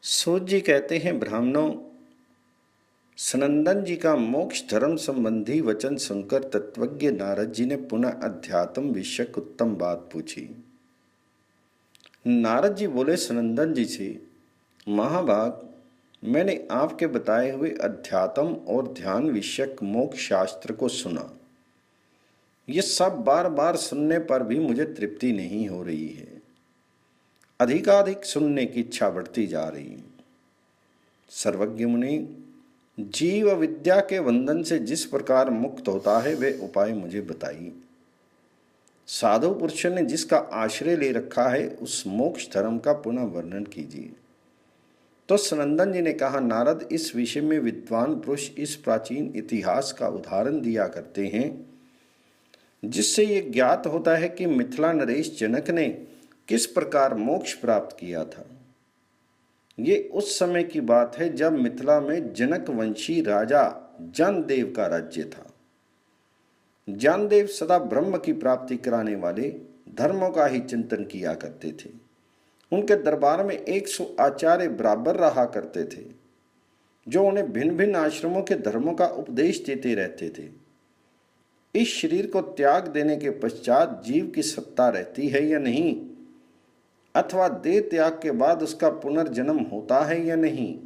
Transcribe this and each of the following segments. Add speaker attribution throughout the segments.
Speaker 1: सूत जी कहते हैं, ब्राह्मणों, सनंदन जी का मोक्ष धर्म संबंधी वचन सुनकर तत्वज्ञ नारद जी ने पुनः अध्यात्म विषयक उत्तम बात पूछी। नारद जी बोले सनंदन जी से, महाभाग, मैंने आपके बताए हुए अध्यात्म और ध्यान विषयक मोक्ष शास्त्र को सुना। ये सब बार बार सुनने पर भी मुझे तृप्ति नहीं हो रही है। अधिकाधिक सुनने की इच्छा बढ़ती जा रही है। सर्वज्ञ मुनि, जीव विद्या के बंधन से जिस प्रकार मुक्त होता है वे उपाय मुझे बताइए। साधु पुरुष ने जिसका आश्रय ले रखा है उस मोक्ष धर्म का पुनः वर्णन कीजिए। तो सनंदन जी ने कहा, नारद, इस विषय में विद्वान पुरुष इस प्राचीन इतिहास का उदाहरण दिया करते हैं, जिससे ये ज्ञात होता है कि मिथिला नरेश जनक ने किस प्रकार मोक्ष प्राप्त किया था। ये उस समय की बात है जब मिथिला में जनक वंशी राजा जानदेव का राज्य था। जानदेव सदा ब्रह्म की प्राप्ति कराने वाले धर्मों का ही चिंतन किया करते थे। उनके दरबार में 100 आचार्य बराबर रहा करते थे, जो उन्हें भिन्न भिन्न आश्रमों के धर्मों का उपदेश देते रहते थे। इस शरीर को त्याग देने के पश्चात जीव की सत्ता रहती है या नहीं, अथवा देह त्याग के बाद उसका पुनर्जन्म होता है या नहीं,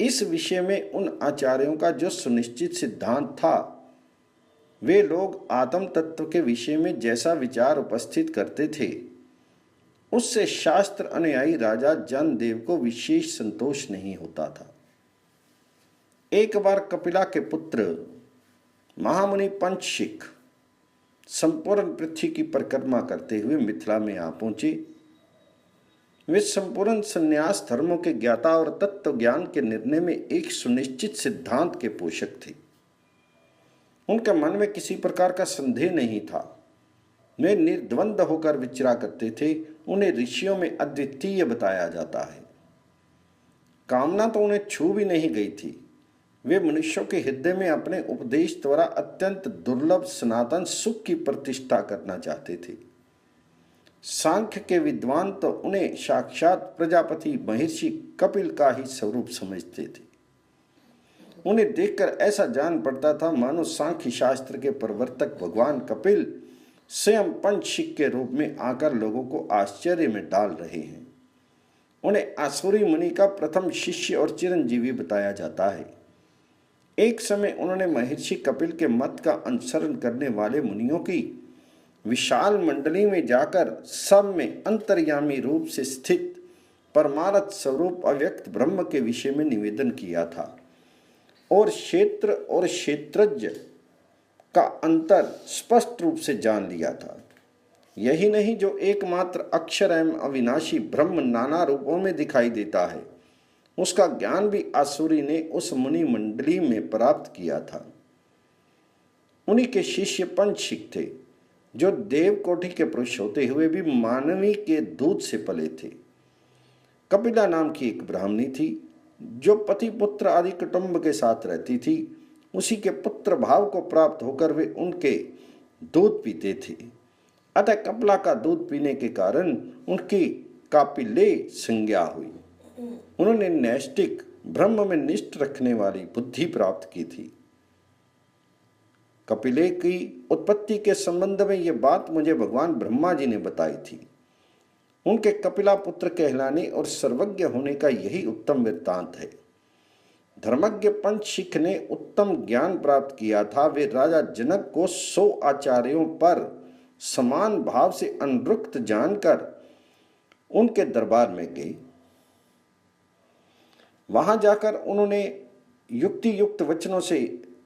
Speaker 1: इस विषय में उन आचार्यों का जो सुनिश्चित सिद्धांत था, वे लोग आत्म तत्व के विषय में जैसा विचार उपस्थित करते थे, उससे शास्त्र अनुयायी राजा जानदेव को विशेष संतोष नहीं होता था। एक बार कपिला के पुत्र महामुनि पंचशिख संपूर्ण पृथ्वी की परिक्रमा करते हुए मिथिला में आ पहुंचे। वे संपूर्ण संन्यास धर्मों के ज्ञाता और तत्व ज्ञान के निर्णय में एक सुनिश्चित सिद्धांत के पोषक थे। उनके मन में किसी प्रकार का संदेह नहीं था। वे निर्द्वंद होकर विचरा करते थे। उन्हें ऋषियों में अद्वितीय बताया जाता है। कामना तो उन्हें छू भी नहीं गई थी। वे मनुष्यों के हृदय में अपने उपदेश द्वारा अत्यंत दुर्लभ सनातन सुख की प्रतिष्ठा करना चाहते थे। सांख्य के विद्वान तो उन्हें साक्षात प्रजापति महर्षि कपिल का ही स्वरूप समझते थे। उन्हें देखकर ऐसा जान पड़ता था मानो सांख्य शास्त्र के प्रवर्तक भगवान कपिल स्वयं पंचशिख के रूप में आकर लोगों को आश्चर्य में डाल रहे हैं। उन्हें आसुरी मुनि का प्रथम शिष्य और चिरंजीवी बताया जाता है। एक समय उन्होंने महर्षि कपिल के मत का अनुसरण करने वाले मुनियों की विशाल मंडली में जाकर सब में अंतर्यामी रूप से स्थित परमार्थ स्वरूप अव्यक्त ब्रह्म के विषय में निवेदन किया था और क्षेत्र और क्षेत्रज्ञ का अंतर स्पष्ट रूप से जान लिया था। यही नहीं, जो एकमात्र अक्षर एवं अविनाशी ब्रह्म नाना रूपों में दिखाई देता है, उसका ज्ञान भी आसुरी ने उस मुनि मंडली में प्राप्त किया था। उन्हीं के शिष्य पंचशिख थे, जो देव कोटि के पुरुष होते हुए भी मानवी के दूध से पले थे। कपिला नाम की एक ब्राह्मणी थी, जो पति पुत्र आदि कुटुंब के साथ रहती थी। उसी के पुत्र भाव को प्राप्त होकर वे उनके दूध पीते थे। अतः कपिला का दूध पीने के कारण उनकी कापिले संज्ञा हुई। उन्होंने नैष्टिक ब्रह्म में निष्ठ रखने वाली बुद्धि प्राप्त की थी। कपिले की उत्पत्ति के संबंध में यह बात मुझे भगवान ब्रह्मा जी ने बताई थी। उनके कपिला पुत्र कहलाने और सर्वज्ञ होने का यही उत्तम वृत्तांत है। धर्मज्ञ पंचशिख ने उत्तम ज्ञान प्राप्त किया था। वे राजा जनक को 100 आचार्यों पर समान भाव से अनुरक्त जानकर उनके दरबार में गए। वहां जाकर उन्होंने युक्ति युक्त वचनों से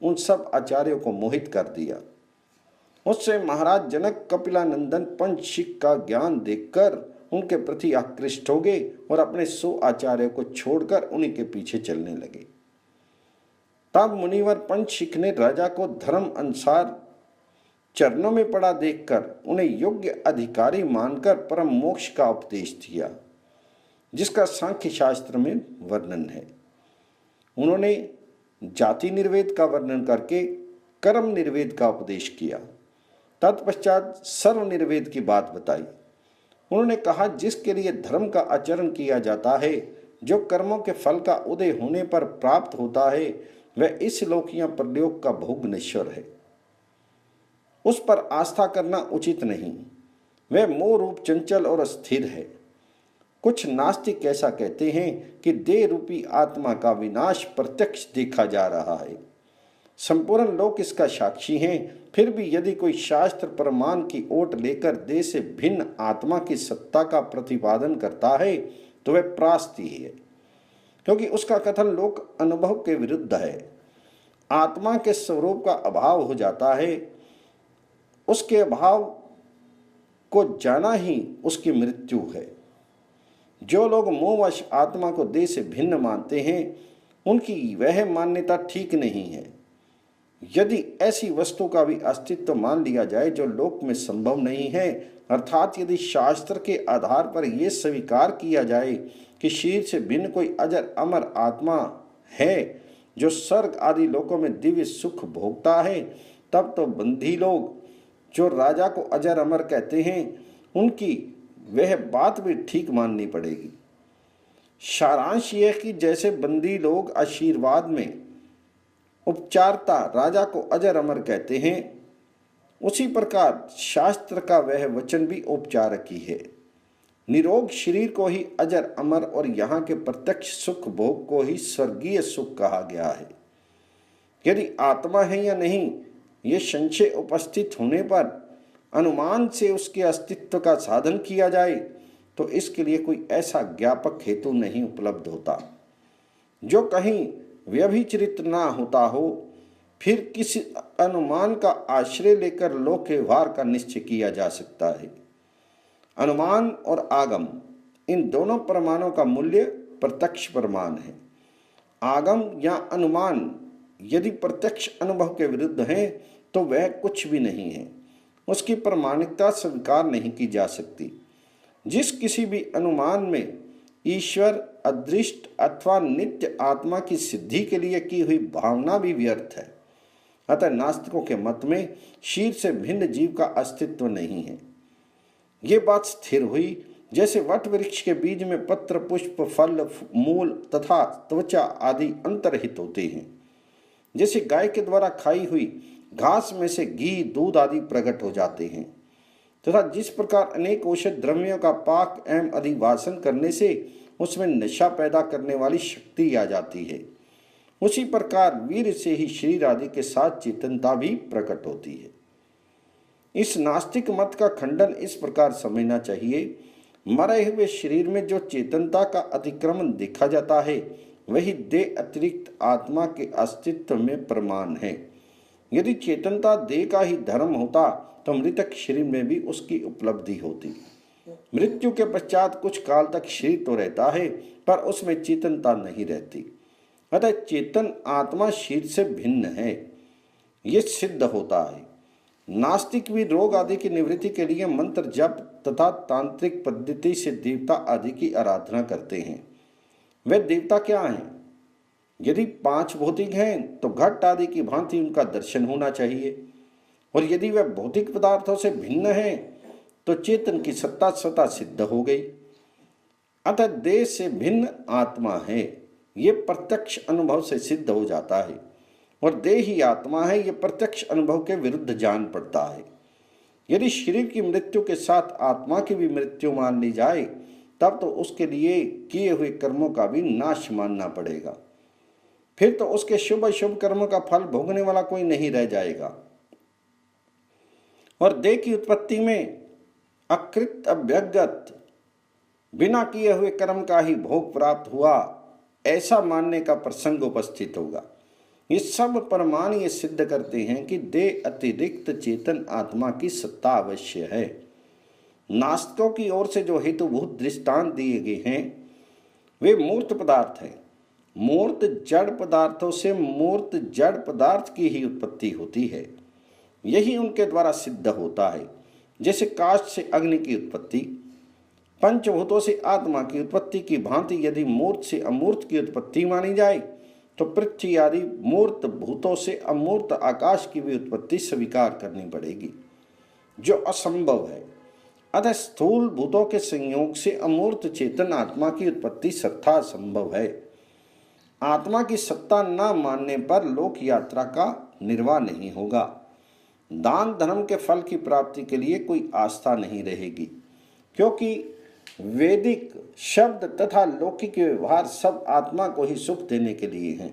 Speaker 1: उन सब आचार्यों को मोहित कर दिया। उससे महाराज जनक कपिलानंदन पंचशिख का ज्ञान देखकर उनके प्रति आकृष्ट हो गए और अपने 100 आचार्यों को छोड़कर उन्हीं के पीछे चलने लगे। तब मुनिवर पंचशिख ने राजा को धर्म अनुसार चरणों में पड़ा देखकर उन्हें योग्य अधिकारी मानकर परम मोक्ष का उपदेश दिया, जिसका सांख्य शास्त्र में वर्णन है। उन्होंने जाति निर्वेद का वर्णन करके कर्म निर्वेद का उपदेश किया। तत्पश्चात सर्व निर्वेद की बात बताई। उन्होंने कहा, जिसके लिए धर्म का आचरण किया जाता है जो कर्मों के फल का उदय होने पर प्राप्त होता है वह इस लोक या परलोक का भोग नश्वर है, उस पर आस्था करना उचित नहीं। वह मोह रूप चंचल और अस्थिर है। कुछ नास्तिक ऐसा कहते हैं कि देह रूपी आत्मा का विनाश प्रत्यक्ष देखा जा रहा है। संपूर्ण लोक इसका साक्षी हैं। फिर भी यदि कोई शास्त्र प्रमाण की ओट लेकर देह से भिन्न आत्मा की सत्ता का प्रतिपादन करता है तो वह प्रास्ती है, क्योंकि उसका कथन लोक अनुभव के विरुद्ध है। आत्मा के स्वरूप का अभाव हो जाता है। उसके अभाव को जाना ही उसकी मृत्यु है। जो लोग मोहवश आत्मा को देह से भिन्न मानते हैं उनकी वह मान्यता ठीक नहीं है। यदि ऐसी वस्तु का भी अस्तित्व मान लिया जाए जो लोक में संभव नहीं है, अर्थात यदि शास्त्र के आधार पर यह स्वीकार किया जाए कि शरीर से भिन्न कोई अजर अमर आत्मा है जो स्वर्ग आदि लोकों में दिव्य सुख भोगता है, तब तो बंदी लोग जो राजा को अजर अमर कहते हैं उनकी वह बात भी ठीक माननी पड़ेगी। सारांश यह कि जैसे बंदी लोग आशीर्वाद में उपचारता राजा को अजर अमर कहते हैं, उसी प्रकार शास्त्र का वह वचन भी औपचारिक ही है। निरोग शरीर को ही अजर अमर और यहाँ के प्रत्यक्ष सुख भोग को ही स्वर्गीय सुख कहा गया है। यदि आत्मा है या नहीं ये संशय उपस्थित होने पर अनुमान से उसके अस्तित्व का साधन किया जाए तो इसके लिए कोई ऐसा ज्ञापक हेतु नहीं उपलब्ध होता जो कहीं व्यभिचरित ना होता हो। फिर किसी अनुमान का आश्रय लेकर लोक व्यवहार का निश्चय किया जा सकता है। अनुमान और आगम इन दोनों प्रमाणों का मूल्य प्रत्यक्ष प्रमाण है। आगम या अनुमान यदि प्रत्यक्ष अनुभव के विरुद्ध है तो वह कुछ भी नहीं है, उसकी प्रामाणिकता स्वीकार नहीं की जा सकती। जिस किसी भी अनुमान में ईश्वर, अदृष्ट अथवा नित्य आत्मा की सिद्धि के लिए की हुई भावना भी व्यर्थ है। अतः नास्तिकों के मत में शरीर से भिन्न जीव का अस्तित्व नहीं है। ये बात स्थिर हुई जैसे वट वृक्ष के बीज में पत्र, पुष्प, फल, मूल तथा त्वचा आदि अंतर्हित होते हैं। जैसे गाय के द्वारा खाई हुई घास में से घी, दूध आदि प्रकट हो जाते हैं, तथा जिस प्रकार अनेक औषध द्रव्यों का पाक एवं अधिवासन करने से उसमें नशा पैदा करने वाली शक्ति आ जाती है, उसी प्रकार वीर से ही शरीर आदि के साथ चेतनता भी प्रकट होती है। इस नास्तिक मत का खंडन इस प्रकार समझना चाहिए, मरे हुए शरीर में जो चेतनता का अतिक्रमण देखा जाता है वही देह अतिरिक्त आत्मा के अस्तित्व में प्रमाण है। यदि चेतनता देह का ही धर्म होता तो मृतक शरीर में भी उसकी उपलब्धि होती। मृत्यु के पश्चात कुछ काल तक शरीर तो रहता है पर उसमें चेतनता नहीं रहती। अतः चेतन आत्मा शरीर से भिन्न है, ये सिद्ध होता है। नास्तिक भी रोग आदि की निवृत्ति के लिए मंत्र जप तथा तांत्रिक पद्धति से देवता आदि की आराधना करते हैं। वे देवता क्या हैं? यदि 5 भौतिक हैं तो घट आदि की भांति उनका दर्शन होना चाहिए, और यदि वे भौतिक पदार्थों से भिन्न हैं तो चेतन की सत्ता स्वतः सिद्ध हो गई। अतः देह से भिन्न आत्मा है, ये प्रत्यक्ष अनुभव से सिद्ध हो जाता है, और देह ही आत्मा है, ये प्रत्यक्ष अनुभव के विरुद्ध जान पड़ता है। यदि शरीर की मृत्यु के साथ आत्मा की भी मृत्यु मान ली जाए तब तो उसके लिए किए हुए कर्मों का भी नाश मानना पड़ेगा। फिर तो उसके शुभ अशुभ कर्मों का फल भोगने वाला कोई नहीं रह जाएगा, और देह की उत्पत्ति में अकृत अभ्यगत बिना किए हुए कर्म का ही भोग प्राप्त हुआ ऐसा मानने का प्रसंग उपस्थित होगा। ये सब प्रमाण ये सिद्ध करते हैं कि देह अतिरिक्त चेतन आत्मा की सत्ता अवश्य है। नास्तिकों की ओर से जो हेतुभूत दृष्टांत दिए गए हैं वे मूर्त पदार्थ हैं। मूर्त जड़ पदार्थों से मूर्त जड़ पदार्थ की ही उत्पत्ति होती है, यही उनके द्वारा सिद्ध होता है। जैसे काष्ठ से अग्नि की उत्पत्ति, पंचभूतों से आत्मा की उत्पत्ति की भांति यदि मूर्त से अमूर्त की उत्पत्ति मानी जाए तो पृथ्वी आदि मूर्त भूतों से अमूर्त आकाश की भी उत्पत्ति स्वीकार करनी पड़ेगी, जो असंभव है। अतः स्थूल भूतों के संयोग से अमूर्त चेतन आत्मा की उत्पत्ति सर्वथा संभव है। आत्मा की सत्ता न मानने पर लोक यात्रा का निर्वाह नहीं होगा। दान धर्म के फल की प्राप्ति के लिए कोई आस्था नहीं रहेगी, क्योंकि वैदिक शब्द तथा लौकिक व्यवहार सब आत्मा को ही सुख देने के लिए हैं।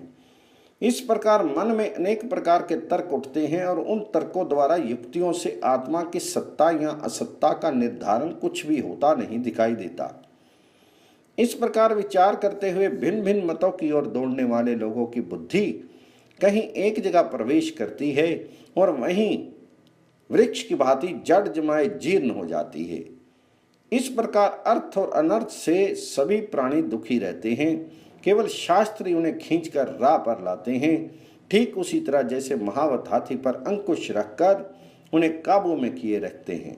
Speaker 1: इस प्रकार मन में अनेक प्रकार के तर्क उठते हैं और उन तर्कों द्वारा युक्तियों से आत्मा की सत्ता या असत्ता का निर्धारण कुछ भी होता नहीं दिखाई देता। इस प्रकार विचार करते हुए भिन्न भिन्न मतों की ओर दौड़ने वाले लोगों की बुद्धि कहीं एक जगह प्रवेश करती है और वहीं वृक्ष की भांति जड़ जमाए जीर्ण हो जाती है। इस प्रकार अर्थ और अनर्थ से सभी प्राणी दुखी रहते हैं। केवल शास्त्र उन्हें खींचकर राह पर लाते हैं, ठीक उसी तरह जैसे महावत हाथी पर अंकुश रखकर उन्हें काबू में किए रखते हैं।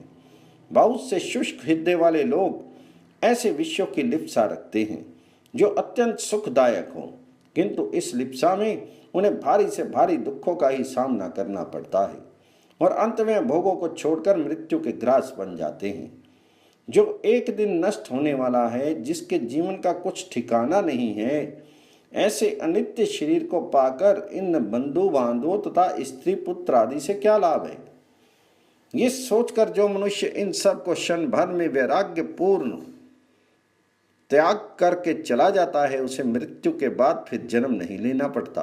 Speaker 1: बहुत से शुष्क हृदय वाले लोग ऐसे विषयों की लिप्सा रखते हैं जो अत्यंत सुखदायक हों, किंतु इस लिप्सा में उन्हें भारी से भारी दुखों का ही सामना करना पड़ता है और अंत में भोगों को छोड़कर मृत्यु के ग्रास बन जाते हैं। जो एक दिन नष्ट होने वाला है, जिसके जीवन का कुछ ठिकाना नहीं है, ऐसे अनित्य शरीर को पाकर इन बंधु बांधवों तथा स्त्री पुत्र आदि से क्या लाभ है। ये सोचकर जो मनुष्य इन सब को क्षण भर में वैराग्य पूर्ण त्याग करके चला जाता है, उसे मृत्यु के बाद फिर जन्म नहीं लेना पड़ता।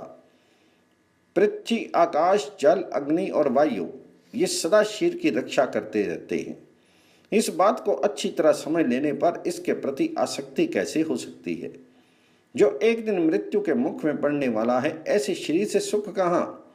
Speaker 1: पृथ्वी, आकाश, जल, अग्नि और वायु ये सदा शरीर की रक्षा करते रहते हैं। इस बात को अच्छी तरह समझ लेने पर इसके प्रति आसक्ति कैसे हो सकती है। जो एक दिन मृत्यु के मुख में पड़ने वाला है, ऐसे शरीर से सुख कहाँ।